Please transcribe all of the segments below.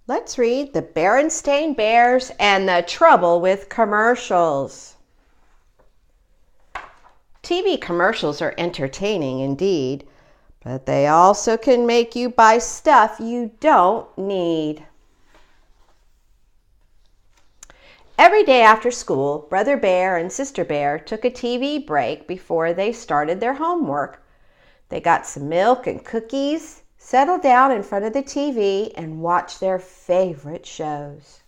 Let's read The Berenstain Bears and the Trouble with Commercials. TV commercials are entertaining indeed, but they also can make you buy stuff you don't need. Every day after school, Brother Bear and Sister Bear took a TV break before they started their homework. They got some milk and cookies, settled down in front of the TV, and watched their favorite shows.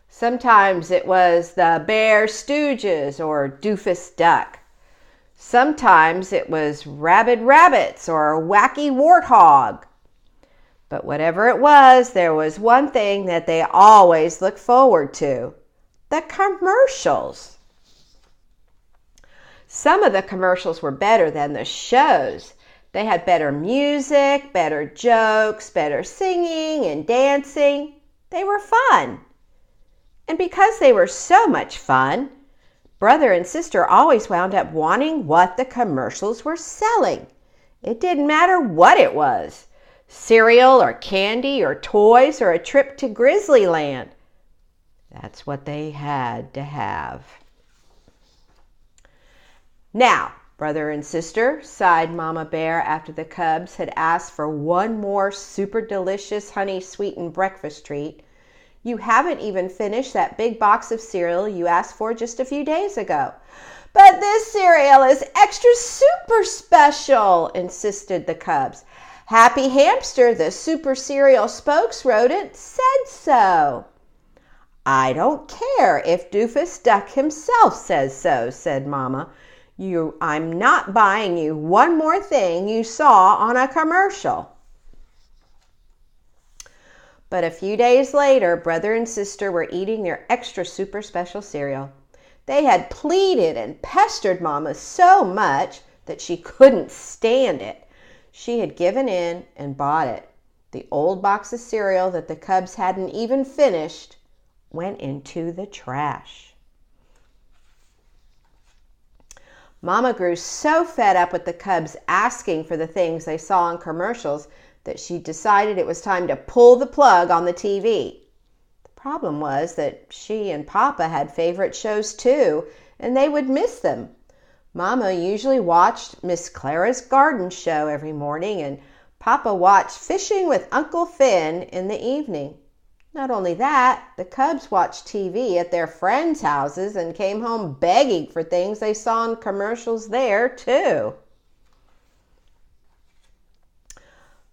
Sometimes it was the Bear Stooges or Doofus Duck. Sometimes it was Rabid Rabbits or Wacky Warthog. But whatever it was, there was one thing that they always looked forward to: the commercials. Some of the commercials were better than the shows. They had better music, better jokes, better singing and dancing. They were fun. And because they were so much fun, Brother and Sister always wound up wanting what the commercials were selling. It didn't matter what it was: cereal or candy or toys or a trip to Grizzlyland. That's what they had to have. Now, Brother and Sister, sighed Mama Bear after the cubs had asked for one more super delicious honey-sweetened breakfast treat, you haven't even finished that big box of cereal you asked for just a few days ago. But this cereal is extra super special, insisted the cubs. Happy Hamster, the super cereal spokesrodent, said so. I don't care if Doofus Duck himself says so, said Mama. I'm not buying you one more thing you saw on a commercial. But a few days later, Brother and Sister were eating their extra super special cereal. They had pleaded and pestered Mama so much that she couldn't stand it. She had given in and bought it. The old box of cereal that the cubs hadn't even finished went into the trash. Mama grew so fed up with the cubs asking for the things they saw in commercials that she decided it was time to pull the plug on the TV. The problem was that she and Papa had favorite shows too, and they would miss them. Mama usually watched Miss Clara's Garden Show every morning, and Papa watched Fishing with Uncle Finn in the evening. Not only that, the cubs watched TV at their friends' houses and came home begging for things they saw in commercials there, too.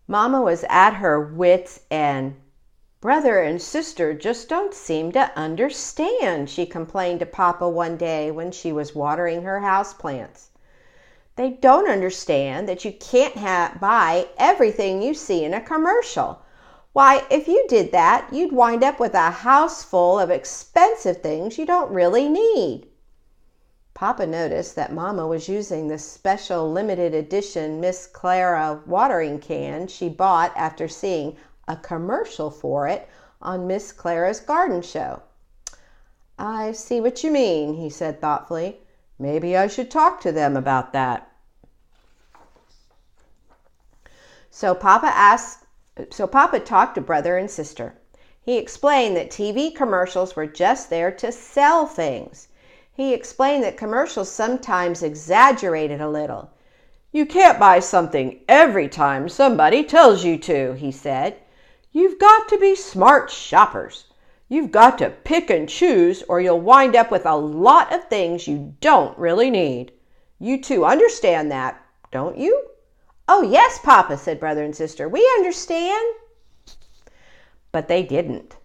Mama was at her wits' end. Brother and Sister just don't seem to understand, she complained to Papa one day when she was watering her houseplants. They don't understand that you can't buy everything you see in a commercial. Why, if you did that, you'd wind up with a house full of expensive things you don't really need. Papa noticed that Mama was using the special limited edition Miss Clara watering can she bought after seeing a commercial for it on Miss Clara's Garden Show. I see what you mean, he said thoughtfully. Maybe I should talk to them about that. So Papa talked to Brother and Sister. He explained that TV commercials were just there to sell things. He explained that commercials sometimes exaggerated a little. You can't buy something every time somebody tells you to, he said. You've got to be smart shoppers. You've got to pick and choose, or you'll wind up with a lot of things you don't really need. You two understand that, don't you? Oh, yes, Papa, said Brother and Sister. We understand. But they didn't.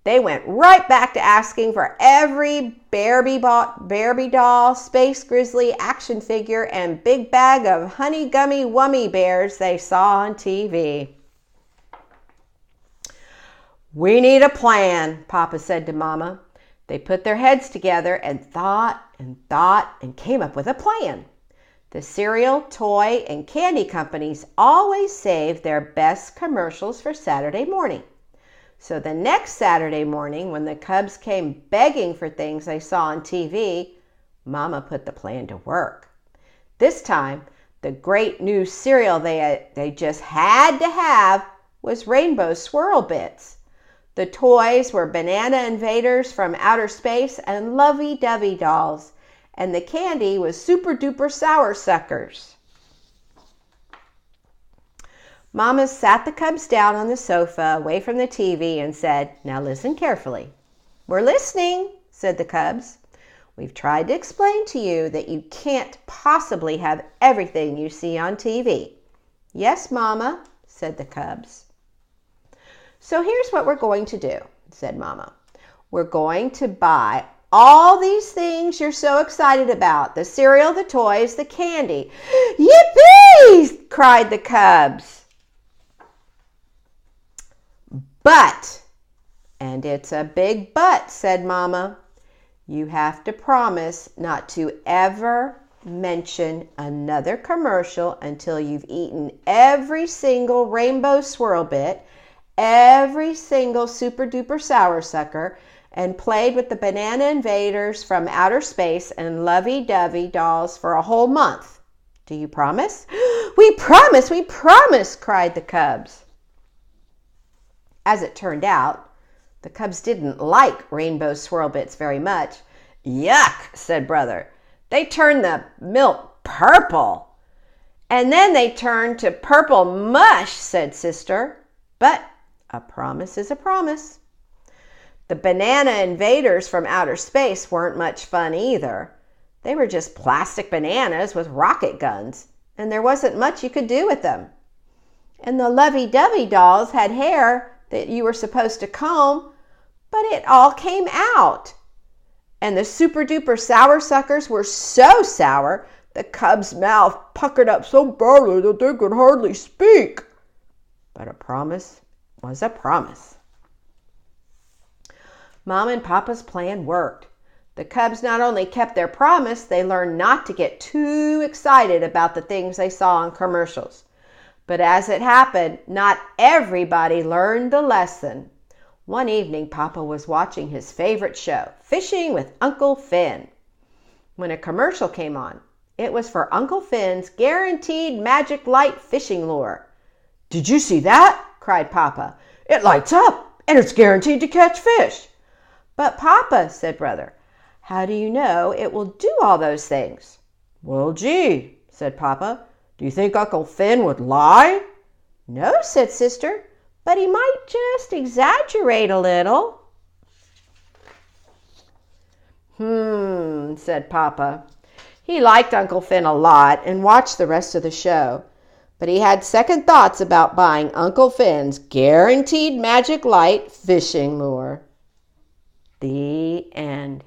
They went right back to asking for every Barbie doll, Space Grizzly action figure, and big bag of honey gummy wummy bears they saw on TV. We need a plan, Papa said to Mama. They put their heads together and thought and came up with a plan. The cereal, toy, and candy companies always saved their best commercials for Saturday morning. So the next Saturday morning, when the cubs came begging for things they saw on TV, Mama put the plan to work. This time, the great new cereal they just had to have was rainbow swirl bits. The toys were banana invaders from outer space and lovey-dovey dolls, and the candy was super-duper sour suckers. Mama sat the cubs down on the sofa away from the TV and said, "Now listen carefully." "We're listening," said the cubs. "We've tried to explain to you that you can't possibly have everything you see on TV." "Yes, Mama," said the cubs. "So here's what we're going to do," said Mama. "We're going to buy all these things you're so excited about, the cereal, the toys, the candy." "Yippee!" cried the cubs. "But," and it's a big but, said Mama, "you have to promise not to ever mention another commercial until you've eaten every single rainbow swirl bit, every single super duper sour sucker, and played with the banana invaders from outer space and lovey-dovey dolls for a whole month. Do you promise?" "We promise, we promise," cried the cubs. As it turned out, the cubs didn't like rainbow swirl bits very much. "Yuck," said Brother. "They turn the milk purple." "And then they turn to purple mush," said Sister. But a promise is a promise. The banana invaders from outer space weren't much fun either. They were just plastic bananas with rocket guns, and there wasn't much you could do with them. And the lovey-dovey dolls had hair that you were supposed to comb, but it all came out. And the super-duper sour suckers were so sour, the cub's mouth puckered up so badly that they could hardly speak. But a promise was a promise. Mom and Papa's plan worked. The cubs not only kept their promise, they learned not to get too excited about the things they saw on commercials. But as it happened, not everybody learned the lesson. One evening, Papa was watching his favorite show, Fishing with Uncle Finn, when a commercial came on. It was for Uncle Finn's guaranteed magic light fishing lure. "Did you see that?" cried Papa. "It lights up, and it's guaranteed to catch fish." "But Papa," said Brother, "how do you know it will do all those things?" "Well, gee," said Papa. "Do you think Uncle Finn would lie?" "No," said Sister, "but he might just exaggerate a little." Said Papa. He liked Uncle Finn a lot and watched the rest of the show, but he had second thoughts about buying Uncle Finn's guaranteed magic light fishing lure. The end.